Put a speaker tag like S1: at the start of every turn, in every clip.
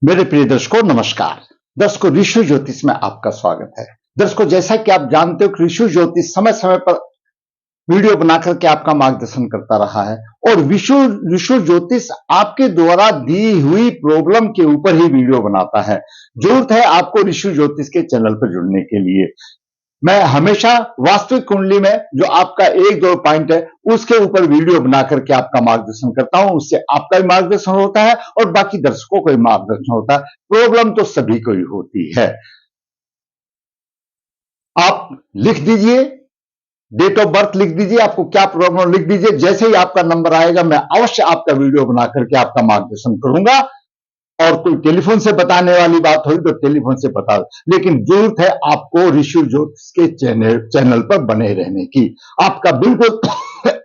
S1: मेरे प्रिय दर्शकों नमस्कार। दर्शकों ऋषि ज्योतिष में आपका स्वागत है। दर्शकों जैसा कि आप जानते हो कि ऋषि ज्योतिष समय समय पर वीडियो बनाकर के आपका मार्गदर्शन करता रहा है और ऋषि ज्योतिष आपके द्वारा दी हुई प्रॉब्लम के ऊपर ही वीडियो बनाता है। जरूरत है आपको ऋषि ज्योतिष के चैनल पर जुड़ने के लिए। मैं हमेशा वास्तविक कुंडली में जो आपका एक दो पॉइंट है उसके ऊपर वीडियो बना करके आपका मार्गदर्शन करता हूं। उससे आपका भी मार्गदर्शन होता है और बाकी दर्शकों को भी मार्गदर्शन होता है। प्रॉब्लम तो सभी को ही होती है। आप लिख दीजिए, डेट ऑफ बर्थ लिख दीजिए, आपको क्या प्रॉब्लम लिख दीजिए। जैसे ही आपका नंबर आएगा मैं अवश्य आपका वीडियो बना करके आपका मार्गदर्शन करूंगा। और कोई टेलीफोन से बताने वाली बात हुई तो टेलीफोन से बता, लेकिन जरूरत है आपको ऋषि ज्योतिष के चैनल पर बने रहने की। आपका बिल्कुल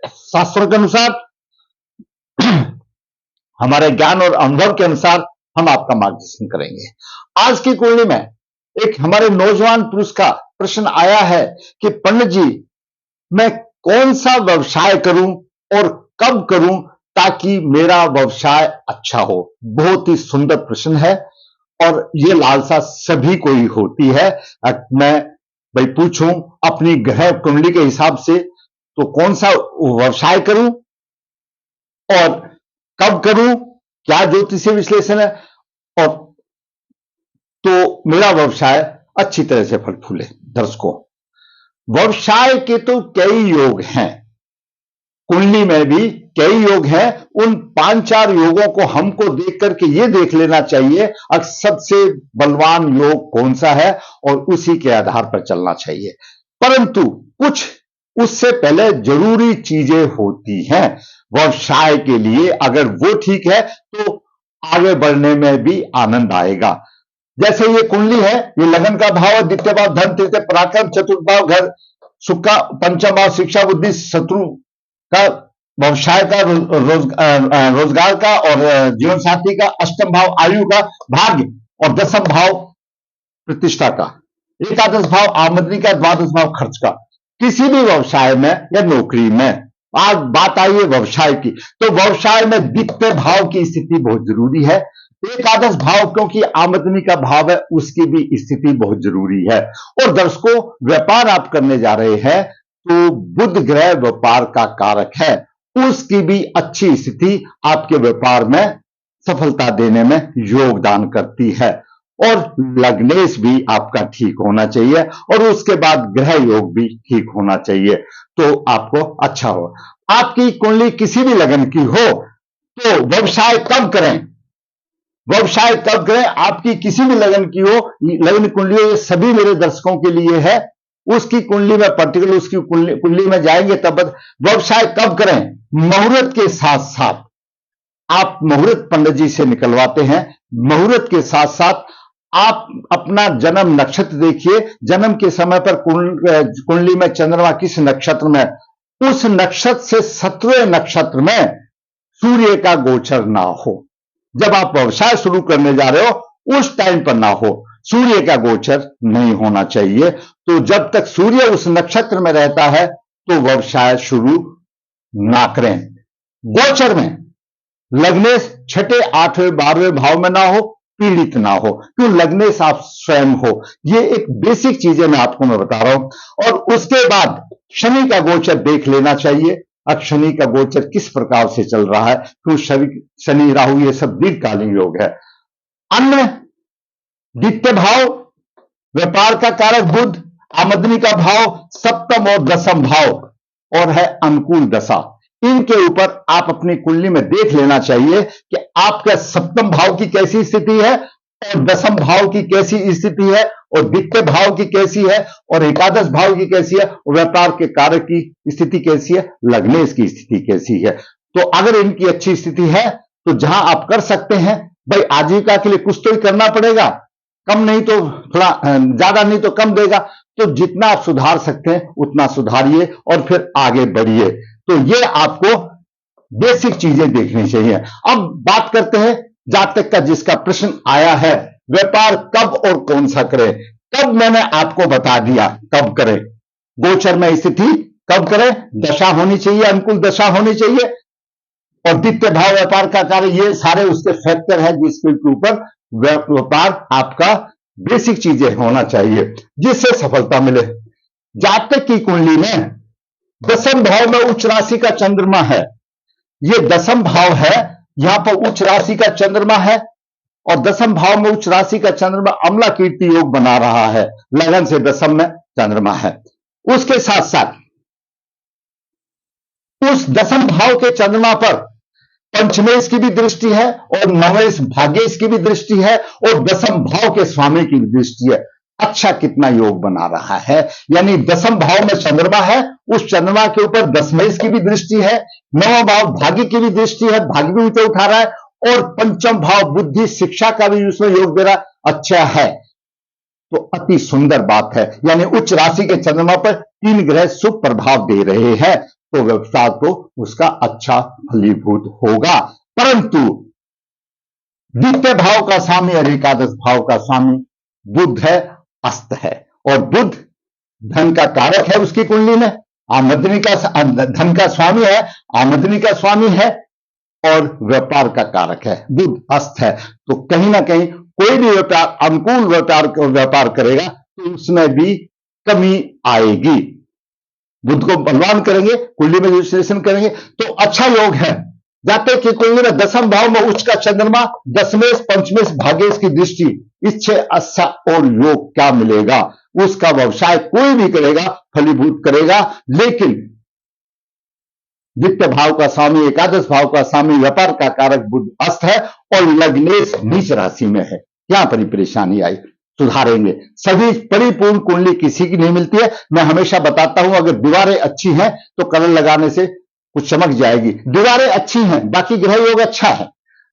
S1: शास्त्रों के अनुसार, हमारे ज्ञान और अनुभव के अनुसार हम आपका मार्गदर्शन करेंगे। आज की कुंडली में एक हमारे नौजवान पुरुष का प्रश्न आया है कि पंडित जी मैं कौन सा व्यवसाय करूं और कब करूं ताकि मेरा व्यवसाय अच्छा हो। बहुत ही सुंदर प्रश्न है और ये लालसा सभी को ही होती है। मैं भाई पूछूं अपनी ग्रह कुंडली के हिसाब से तो कौन सा व्यवसाय करूं और कब करूं, क्या ज्योतिषीय विश्लेषण है और तो मेरा व्यवसाय अच्छी तरह से फल फूले। दर्शकों व्यवसाय के तो कई योग हैं, कुंडली में भी कई योग हैं। उन 5-4 योगों को हमको देख करके ये देख लेना चाहिए अब सबसे बलवान योग कौन सा है और उसी के आधार पर चलना चाहिए। परंतु कुछ उससे पहले जरूरी चीजें होती हैं व्यवसाय के लिए। अगर वो ठीक है तो आगे बढ़ने में भी आनंद आएगा। जैसे ये कुंडली है, ये लगन का भाव है, द्वितीय भाव धन, तृतीय पराक्रम, चतुर्थ भाव घर सुख का, पंचम भाव शिक्षा बुद्धि शत्रु का, व्यवसाय का, रोजगार का और जीवन साथी का, अष्टम भाव आयु का, भाग्य और दसम भाव प्रतिष्ठा का, एकादश भाव आमदनी का, द्वादश भाव खर्च का। किसी भी व्यवसाय में या नौकरी में, आज बात आई है व्यवसाय की, तो व्यवसाय में द्वितीय भाव की स्थिति बहुत जरूरी है। एकादश भाव क्योंकि आमदनी का भाव है उसकी भी स्थिति बहुत जरूरी है। और दर्शकों व्यापार आप करने जा रहे हैं तो बुध ग्रह व्यापार का कारक है, उसकी भी अच्छी स्थिति आपके व्यापार में सफलता देने में योगदान करती है। और लग्नेश भी आपका ठीक होना चाहिए और उसके बाद ग्रह योग भी ठीक होना चाहिए तो आपको अच्छा हो। आपकी कुंडली किसी भी लगन की हो तो व्यवसाय कब करें, व्यवसाय कब करें, आपकी किसी भी लगन की हो, लगन कुंडली ये सभी मेरे दर्शकों के लिए है। उसकी कुंडली में पर्टिकुलर उसकी कुंडली में जाएंगे तब व्यवसाय कब करें। मुहूर्त के साथ साथ आप मुहूर्त पंडित जी से निकलवाते हैं, मुहूर्त के साथ साथ आप अपना जन्म नक्षत्र देखिए। जन्म के समय पर कुंडली में चंद्रमा किस नक्षत्र में, उस नक्षत्र से 17वें नक्षत्र में सूर्य का गोचर ना हो। जब आप व्यवसाय शुरू करने जा रहे हो उस टाइम पर ना हो, सूर्य का गोचर नहीं होना चाहिए। तो जब तक सूर्य उस नक्षत्र में रहता है तो व्यवसाय शुरू ना करें। गोचर में लग्नेश 6, 8, 12वें भाव में ना हो, पीड़ित ना हो, क्यों लग्नेश आप स्वयं हो। ये एक बेसिक चीजें मैं आपको बता रहा हूं। और उसके बाद शनि का गोचर देख लेना चाहिए। अब शनि का गोचर किस प्रकार से चल रहा है, क्यों शनि राहु ये सब दीर्घकालीन योग है। अन्य द्वितीय भाव व्यापार का कारक बुध, आमदनी का भाव सप्तम और दसम भाव और है अनुकूल दशा। इनके ऊपर आप अपनी कुंडली में देख लेना चाहिए कि आपका सप्तम भाव की कैसी स्थिति है और दसम भाव की कैसी स्थिति है और द्वितीय भाव की कैसी है और एकादश भाव की कैसी है और व्यापार के कारक की स्थिति कैसी है, लग्नेश की स्थिति कैसी है। तो अगर इनकी अच्छी स्थिति है तो जहां आप कर सकते हैं, भाई आजीविका के लिए कुछ तो ही करना पड़ेगा, कम नहीं तो थोड़ा ज्यादा नहीं तो कम देगा। तो जितना आप सुधार सकते हैं उतना सुधारिए और फिर आगे बढ़िए। तो ये आपको बेसिक चीजें देखनी चाहिए। अब बात करते हैं जातक का जिसका प्रश्न आया है, व्यापार कब और कौन सा करें। कब मैंने आपको बता दिया कब करें, गोचर में स्थिति कब करें, दशा होनी चाहिए, अनुकूल दशा होनी चाहिए और द्वितीय भाव व्यापार का कार्य, ये सारे उसके फैक्टर है जिसके ऊपर व्यापार आपका बेसिक चीजें होना चाहिए जिससे सफलता मिले। जातक की कुंडली में दसम भाव में उच्च राशि का चंद्रमा है, यह दसम भाव है, यहां पर उच्च राशि का चंद्रमा है और दसम भाव में उच्च राशि का चंद्रमा अम्ला कीर्ति योग बना रहा है, लगन से दसम में चंद्रमा है। उसके साथ साथ उस दसम भाव के चंद्रमा पर पंचमेश की भी दृष्टि है और नवेश भाग्येश की भी दृष्टि है और दसम भाव के स्वामी की भी दृष्टि है। अच्छा कितना योग बना रहा है, यानी दसम भाव में चंद्रमा है, उस चंद्रमा के ऊपर दसमेश की भी दृष्टि है, नवम भाव भाग्य की भी दृष्टि है, भाग्य भी ऊंचा उठा रहा है और पंचम भाव बुद्धि शिक्षा का भी उसमें योग दे रहा है। अच्छा है, तो अति सुंदर बात है, यानी उच्च राशि के चंद्रमा पर 3 ग्रह शुभ प्रभाव दे रहे हैं, तो व्यवसाय तो उसका अच्छा फलीभूत होगा। परंतु द्वितीय भाव का स्वामी और एकादश भाव का स्वामी बुध है, अस्त है, और बुध धन का कारक है उसकी कुंडली में, आमदनी का धन का स्वामी है, आमदनी का स्वामी है और व्यापार का कारक है। बुध अस्त है तो कहीं ना कहीं कोई भी व्यापार अनुकूल व्यापार करेगा तो उसमें भी कमी आएगी। बुध को बलवान करेंगे, कुंडली में विश्लेषण करेंगे तो अच्छा योग है। जाते कि कुंडली में दसम भाव में उच्च का चंद्रमा, दसमेश पंचमेश भाग्येश की दृष्टि, इससे अच्छा और योग क्या मिलेगा। उसका व्यवसाय कोई भी करेगा फलीभूत करेगा, लेकिन द्वितीय भाव का स्वामी एकादश भाव का स्वामी व्यापार का कारक बुध अस्त है और लग्नेश नीच राशि में है, यहां पर परेशानी आई, सुधारेंगे। सभी परिपूर्ण कुंडली किसी की नहीं मिलती है। मैं हमेशा बताता हूं अगर दीवारें अच्छी हैं तो कलर लगाने से कुछ चमक जाएगी, दीवारें अच्छी हैं बाकी ग्रह योग अच्छा है।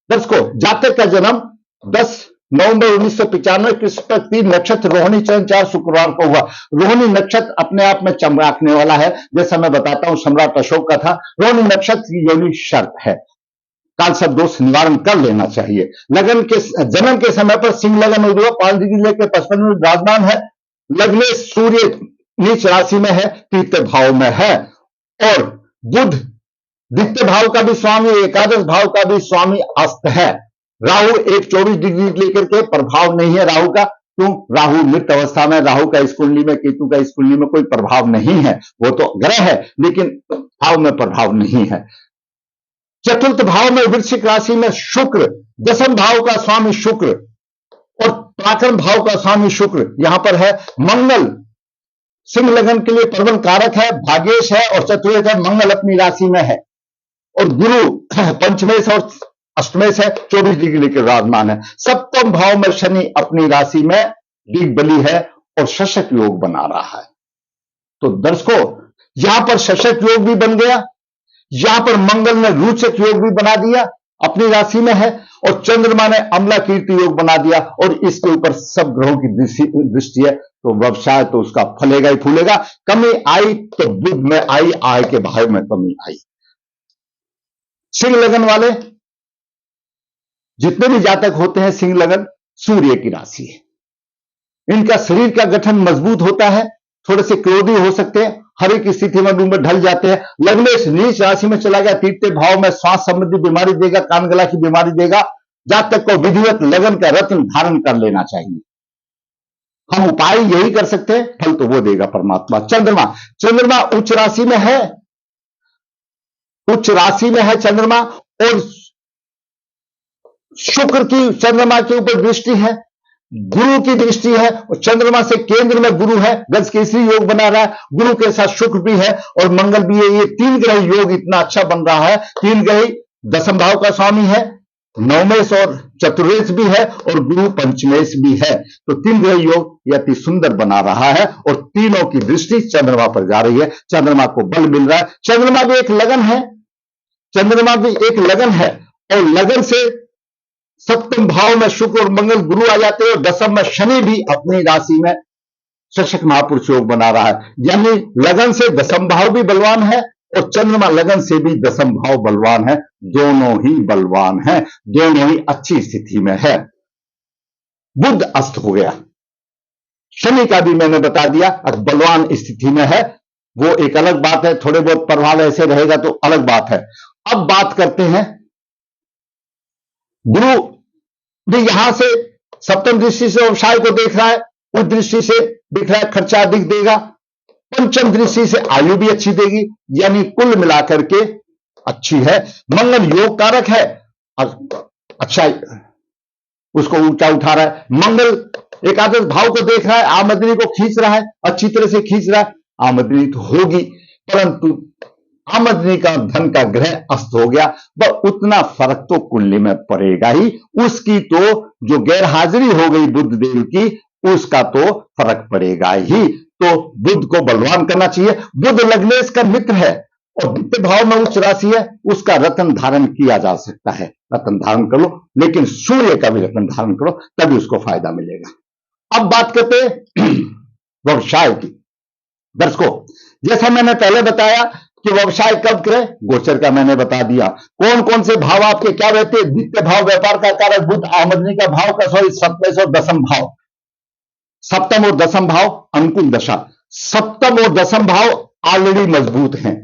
S1: दर्शकों, जातक का जन्म 10 नवंबर 1995 कृष्ण 3 नक्षत्र रोहिणी चरण 4 शुक्रवार को हुआ। रोहिणी नक्षत्र अपने आप में चमकाने वाला है, जैसा मैं बताता हूं सम्राट अशोक का था। रोहिणी नक्षत्र की योनि शर्त है, काल सब दोष निवारण कर लेना चाहिए। लगन के जन्म के समय पर सिंह लगन उद्योग 5 डिग्री लेकर 55 में विराजमान है। लग्ने सूर्य नीच राशि में है, तृतीय भाव में है और बुध द्वितीय भाव का भी स्वामी एकादश भाव का भी स्वामी अस्त है। राहु 1 24 डिग्री लेकर के प्रभाव नहीं है राहु का, क्यों? राहु मृत अवस्था में, राहु का इस कुंडली में, केतु का इस कुंडली में कोई प्रभाव नहीं है, वो तो ग्रह है लेकिन भाव में प्रभाव नहीं है। चतुर्थ भाव में वृश्चिक राशि में शुक्र, दसम भाव का स्वामी शुक्र और पराक्रम भाव का स्वामी शुक्र यहां पर है। मंगल सिंह लगन के लिए प्रबल कारक है, भाग्येश है और चतुर्थ है, मंगल अपनी राशि में है और गुरु पंचमेश और अष्टमेश है, 24 डिग्री लेकर विराजमान है। सप्तम भाव में शनि अपनी राशि में दिग्बली है और शशक योग बना रहा है। तो दर्शकों, यहां पर शशक योग भी बन गया, यहां पर मंगल ने रोचक योग भी बना दिया, अपनी राशि में है और चंद्रमा ने अम्ला कीर्ति योग बना दिया और इसके ऊपर सब ग्रहों की दृष्टि है, तो व्यवसाय तो उसका फलेगा ही फूलेगा। कमी आई तो बुध में आई, आय के भाव में कमी आई। सिंह लगन वाले जितने भी जातक होते हैं, सिंह लगन सूर्य की राशि है, इनका शरीर का गठन मजबूत होता है, थोड़े से क्रोधी हो सकते हैं, हर एक स्थिति में डूब ढल जाते हैं। लग्नेश नीच राशि में चला गया, तृतीय भाव में श्वास संबंधी बीमारी देगा, कान गला की बीमारी देगा। जातक को विधिवत लगन का रत्न धारण कर लेना चाहिए। हम उपाय यही कर सकते हैं, फल तो वो देगा परमात्मा। चंद्रमा उच्च राशि में है, उच्च राशि में है चंद्रमा और शुक्र की चंद्रमा के ऊपर दृष्टि है, गुरु की दृष्टि है और चंद्रमा से केंद्र में गुरु है, गज केसरी योग बना रहा है, गुरु के साथ शुक्र भी है और मंगल भी है। ये 3 ग्रह योग इतना अच्छा बन रहा है। 3 ग्रह दसम भाव का स्वामी है, नवमेश और चतुर्वेश भी है और गुरु पंचमेश भी है, तो 3 ग्रह योग अति सुंदर बना रहा है और तीनों की दृष्टि चंद्रमा पर जा रही है। चंद्रमा को बल मिल रहा है, चंद्रमा भी एक लगन है, चंद्रमा भी एक लगन है और लगन से सप्तम भाव में शुक्र और मंगल गुरु आ जाते हैं और दसम में शनि भी अपनी राशि में शशक महापुरुष योग बना रहा है, यानी लगन से दसम भाव भी बलवान है और चंद्रमा लगन से भी दसम भाव बलवान है, दोनों ही बलवान है, दोनों ही अच्छी स्थिति में है। बुध अस्त हो गया, शनि का भी मैंने बता दिया बलवान स्थिति में है, वो एक अलग बात है, थोड़े बहुत प्रभाव ऐसे रहेगा तो अलग बात है। अब बात करते हैं गुरु भी यहां से सप्तम दृष्टि से व्यवसाय को देख रहा है, उस दृष्टि से दिख रहा है खर्चा अधिक देगा। पंचम दृष्टि से आयु भी अच्छी देगी, यानी कुल मिलाकर के अच्छी है। मंगल योग कारक है, अच्छा उसको ऊंचा उठा रहा है। मंगल एकादश भाव को देख रहा है, आमदनी को खींच रहा है, अच्छी तरह से खींच रहा है। आमदनी तो होगी, परंतु आमदनी का धन का ग्रह अस्त हो गया, वह उतना फर्क तो कुंडली में पड़ेगा ही। उसकी तो जो गैर हाजिरी हो गई बुध देव की, उसका तो फर्क पड़ेगा ही। तो बुध को बलवान करना चाहिए। बुध लग्नेश का मित्र है और द्वितीय भाव में उच्च राशि है, उसका रत्न धारण किया जा सकता है। रत्न धारण कर लो, लेकिन सूर्य का भी रत्न धारण करो, तभी उसको फायदा मिलेगा। अब बात करते हैं व्यवसाय की। दर्शकों, जैसा मैंने पहले बताया कि व्यवसाय कब करें, गोचर का मैंने बता दिया। कौन कौन से भाव आपके क्या रहते हैं। द्वितीय भाव व्यापार का कारक बुध, आमदनी का भाव का सप्तम और दसम भाव, सप्तम और दसम भाव अनुकूल दशा। सप्तम और दसम भाव ऑलरेडी मजबूत हैं।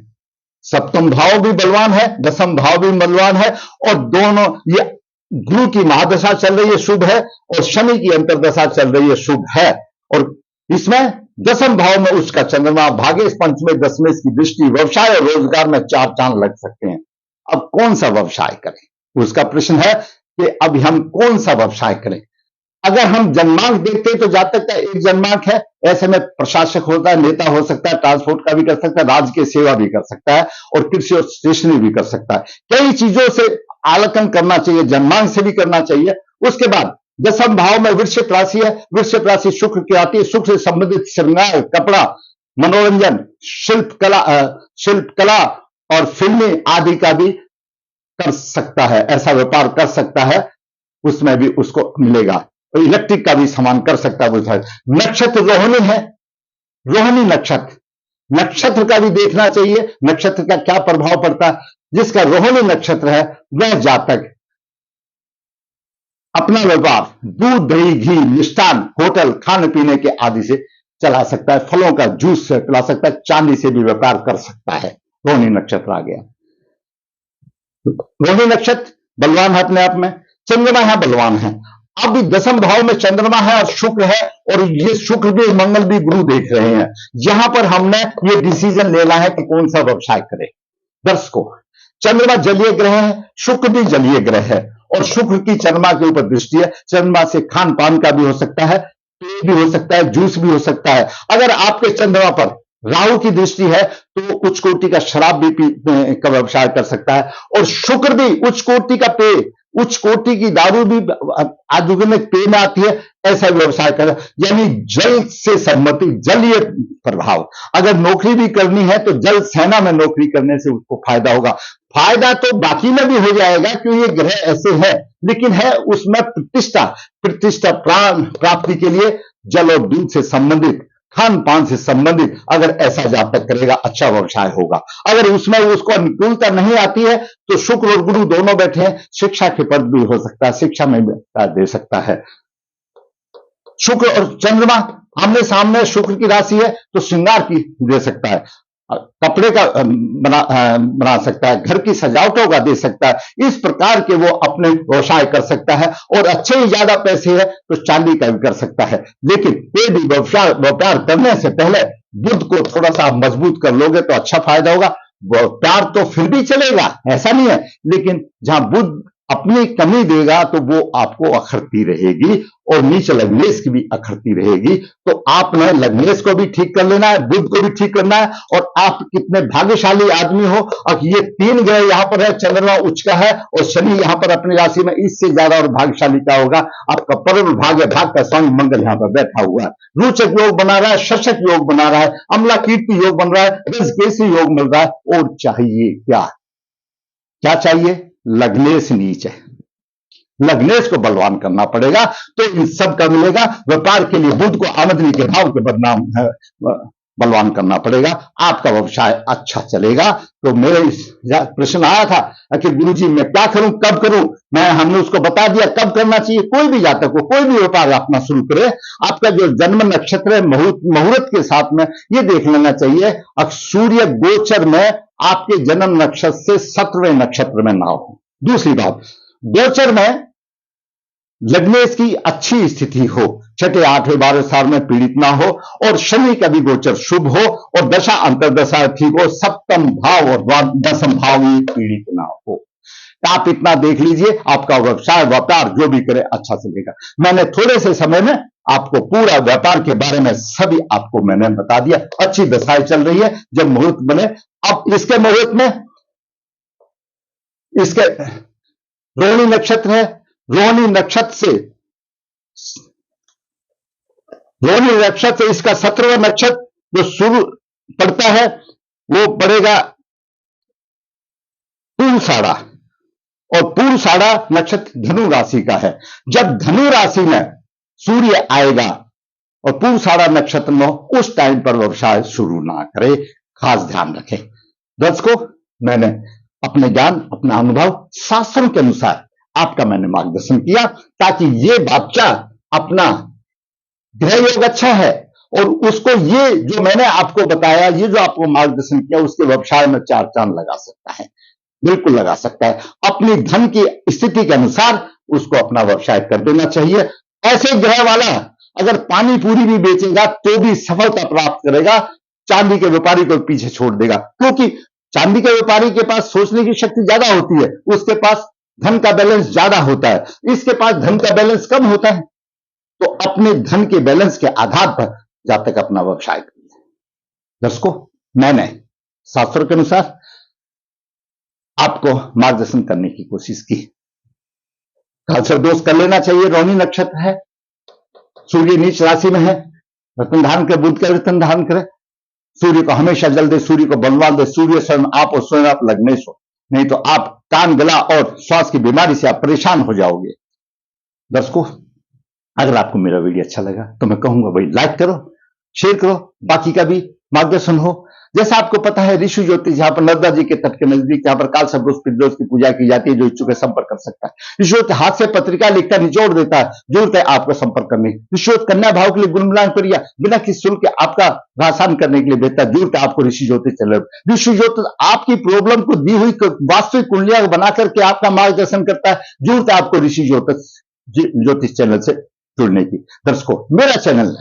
S1: सप्तम भाव भी बलवान है, दसम भाव भी बलवान है, और दोनों ये गुरु की महादशा चल रही है, शुभ है, और शनि की अंतरदशा चल रही है, शुभ है। और इसमें दसम भाव में उसका चंद्रमा, भाग्य पंचमे दसवें की दृष्टि, व्यवसाय और रोजगार में चार चांद लग सकते हैं। अब कौन सा व्यवसाय करें, उसका प्रश्न है कि अभी हम कौन सा व्यवसाय करें। अगर हम जन्मांक देखते हैं तो जातक का एक जन्मांक है, ऐसे में प्रशासक होता है, नेता हो सकता है, ट्रांसपोर्ट का भी कर सकता है, राज्य की सेवा भी कर सकता है, और कृषि और स्टेशनरी भी कर सकता है। कई चीजों से आलकन करना चाहिए, जन्मांक से भी करना चाहिए। उसके बाद दसम भाव में वृश्चिक राशि है, वृश्चिक राशि शुक्र की आती है। शुक्र से संबंधित श्रृंगार, कपड़ा, मनोरंजन, शिल्प कला और फिल्में आदि का भी कर सकता है, ऐसा व्यापार कर सकता है, उसमें भी उसको मिलेगा। इलेक्ट्रिक का भी सामान कर सकता है। नक्षत्र रोहिणी है, रोहिणी नक्षत्र, नक्षत्र का भी देखना चाहिए, नक्षत्र का क्या प्रभाव पड़ता है। जिसका रोहिणी नक्षत्र है वह जातक अपना व्यापार दूध, दही, घी, मिष्ठान, होटल, खाने पीने के आदि से चला सकता है, फलों का जूस से चला सकता है, चांदी से भी व्यापार कर सकता है। रोहिणी नक्षत्र आ गया। रोहिणी नक्षत्र बलवान है अपने आप में, चंद्रमा है बलवान है। अब दसम भाव में चंद्रमा है और शुक्र है, और ये शुक्र भी मंगल भी गुरु देख रहे हैं। यहां पर हमने ये डिसीजन लेना है कि कौन सा व्यवसाय करें। दर्शकों, चंद्रमा जलीय ग्रह है, शुक्र भी जलीय ग्रह है, और शुक्र की चंद्रमा के ऊपर दृष्टि है। चंद्रमा से खान पान का भी हो सकता है, पेय भी हो सकता है, जूस भी हो सकता है। अगर आपके चंद्रमा पर राहु की दृष्टि है तो उच्च कोटि का शराब भी का व्यवसाय कर सकता है, और शुक्र भी उच्च कोटि का पेय, उच्च कोटि की दारू भी आधुनिक पेय में आती है, ऐसा व्यवसाय कर, यानी जल से संबंधित जलीय प्रभाव। अगर नौकरी भी करनी है तो जल सेना में नौकरी करने से उसको फायदा होगा। फायदा तो बाकी में भी हो जाएगा क्योंकि ये ग्रह ऐसे है, लेकिन है उसमें प्रतिष्ठा प्राप्ति के लिए जल और दूध से संबंधित, खान पान से संबंधित अगर ऐसा जातक करेगा, अच्छा व्यवसाय होगा। अगर उसमें उसको अनुकूलता नहीं आती है तो शुक्र और गुरु दोनों बैठे हैं, शिक्षा के पद भी हो सकता है, शिक्षा में दे सकता है। शुक्र और चंद्रमा आमने सामने, शुक्र की राशि है तो श्रृंगार की दे सकता है, कपड़े का बना सकता है, घर की सजावटों का दे सकता है। इस प्रकार के वो अपने व्यवसाय कर सकता है, और अच्छे ही ज्यादा पैसे है तो चांदी का भी कर सकता है। लेकिन कोई भी व्यापार करने से पहले बुध को थोड़ा सा मजबूत कर लोगे तो अच्छा फायदा होगा। व्यापार तो फिर भी चलेगा, ऐसा नहीं है, लेकिन जहां बुध अपनी कमी देगा तो वो आपको अखरती रहेगी, और नीच लग्नेश की भी अखरती रहेगी। तो आपने लग्नेश को भी ठीक कर लेना है, बुध को भी ठीक करना है, और आप कितने भाग्यशाली आदमी हो। अब ये तीन ग्रह यहां पर है, चंद्रमा उच्च का है और शनि यहां पर अपनी राशि में, इससे ज्यादा और भाग्यशाली क्या होगा। आपका परम भाग्य भाग का स्वामी मंगल यहां पर बैठा हुआ है, रोचक योग बना रहा है, शशक योग बना रहा है, अमला कीर्ति योग बन रहा है, रजकेशी योग मिल रहा है। और चाहिए क्या, क्या चाहिए। लग्नेश नीच है, लग्नेश को बलवान करना पड़ेगा तो इन सब का मिलेगा। व्यापार के लिए बुध को आमदनी के भाव के बदनाम बलवान करना पड़ेगा, आपका व्यवसाय अच्छा चलेगा। तो मेरे प्रश्न आया था कि गुरुजी मैं क्या करूं, कब करूं, हमने उसको बता दिया कब करना चाहिए। कोई भी जातक को कोई भी व्यापार अपना शुरू करे, आपका जो जन्म नक्षत्र है मुहूर्त के साथ में ये देख लेना चाहिए सूर्य गोचर में आपके जन्म नक्षत्र से 17वें नक्षत्र में ना हो। दूसरी बात, गोचर में लग्नेश की अच्छी स्थिति हो, छठे, आठवें, 12 स्थान में पीड़ित ना हो, और शनि का भी गोचर शुभ हो, और दशा अंतरदशा ठीक हो, सप्तम भाव और दसम भाव भी पीड़ित ना हो। आप इतना देख लीजिए, आपका व्यवसाय व्यापार जो भी करे अच्छा चलेगा। मैंने थोड़े से समय में आपको पूरा व्यापार के बारे में सभी आपको मैंने बता दिया। अच्छी दशाएं चल रही है, जब मुहूर्त बने। अब इसके मुहूर्त में इसके रोहिणी नक्षत्र है, रोहिणी नक्षत्र से इसका 17वां नक्षत्र जो शुरू पड़ता है वो पड़ेगा पूर्वाषाढ़ा, और पूर्वाषाढ़ा नक्षत्र धनु राशि का है। जब धनु राशि में सूर्य आएगा और पूर्वाषाढ़ा नक्षत्र में, उस टाइम पर व्यवसाय शुरू ना करे, खास ध्यान रखें। दर्शकों, मैंने अपने ज्ञान, अपना अनुभव, शास्त्रों के अनुसार आपका मैंने मार्गदर्शन किया, ताकि ये बच्चा अपना ग्रह योग अच्छा है और उसको ये जो मैंने आपको बताया, ये जो आपको मार्गदर्शन किया, उसके व्यवसाय में 4 चांद लगा सकता है, बिल्कुल लगा सकता है। अपनी धन की स्थिति के अनुसार उसको अपना व्यवसाय कर देना चाहिए। ऐसे ग्रह वाला अगर पानी पूरी भी बेचेगा तो भी सफलता प्राप्त करेगा, चांदी के व्यापारी को पीछे छोड़ देगा, क्योंकि चांदी के व्यापारी के पास सोचने की शक्ति ज्यादा होती है, उसके पास धन का बैलेंस ज्यादा होता है, इसके पास धन का बैलेंस कम होता है। तो अपने धन के बैलेंस के आधार पर जब तक अपना व्यवसाय करिए। दर्शकों, मैंने शास्त्रों के अनुसार आपको मार्गदर्शन करने की कोशिश की। कालसर्प दोष कर लेना चाहिए, रोहिणी नक्षत्र है, सूर्य नीच राशि में है, रत्न धारण करे, बुध का रत्न धारण करे, सूर्य को हमेशा जल दे, सूर्य को बलवान दे, सूर्य स्वयं आप और स्वयं आप लग्नेश हो, नहीं तो आप कान, गला और श्वास की बीमारी से आप परेशान हो जाओगे। दर्शकों, अगर आपको मेरा वीडियो अच्छा लगा तो मैं कहूंगा भाई लाइक करो, शेयर करो, बाकी का भी मार्गदर्शन हो। जैसा आपको पता है, ऋषि ज्योतिष जहां पर नर्मदा जी के तट के नजदीक, जहां पर काल सर्प दोष की पूजा की जाती है, जो इच्छुक है संपर्क कर सकता है। ऋषि ज्योतिष हाथ से पत्रिका लिखकर निचोड़ देता है, जरूरत है आपको संपर्क करने। ऋषि ज्योतिष कन्या भाव के लिए गुणमिलान क्रिया बिना किसी शुल्क के आपका आसान करने के लिए बेहतर, जरूरत है आपको ऋषि ज्योतिष चैनल। ऋषि ज्योतिष आपकी प्रॉब्लम को दी हुई वास्तविक कुंडलियां बना करके आपका मार्गदर्शन करता है, जरूरत है आपको ऋषि ज्योतिष चैनल से जुड़ने की। दर्शकों, मेरा चैनल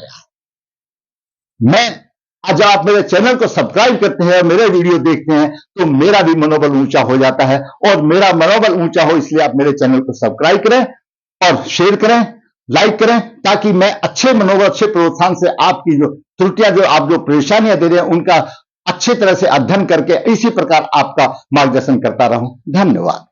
S1: नया है, जब आप मेरे चैनल को सब्सक्राइब करते हैं और मेरे वीडियो देखते हैं तो मेरा भी मनोबल ऊंचा हो जाता है, और मेरा मनोबल ऊंचा हो इसलिए आप मेरे चैनल को सब्सक्राइब करें और शेयर करें, लाइक करें, ताकि मैं अच्छे मनोबल, अच्छे प्रोत्साहन से आपकी जो त्रुटियां, जो आप जो परेशानियां दे रहे हैं, उनका अच्छी तरह से अध्ययन करके इसी प्रकार आपका मार्गदर्शन करता रहूं। धन्यवाद।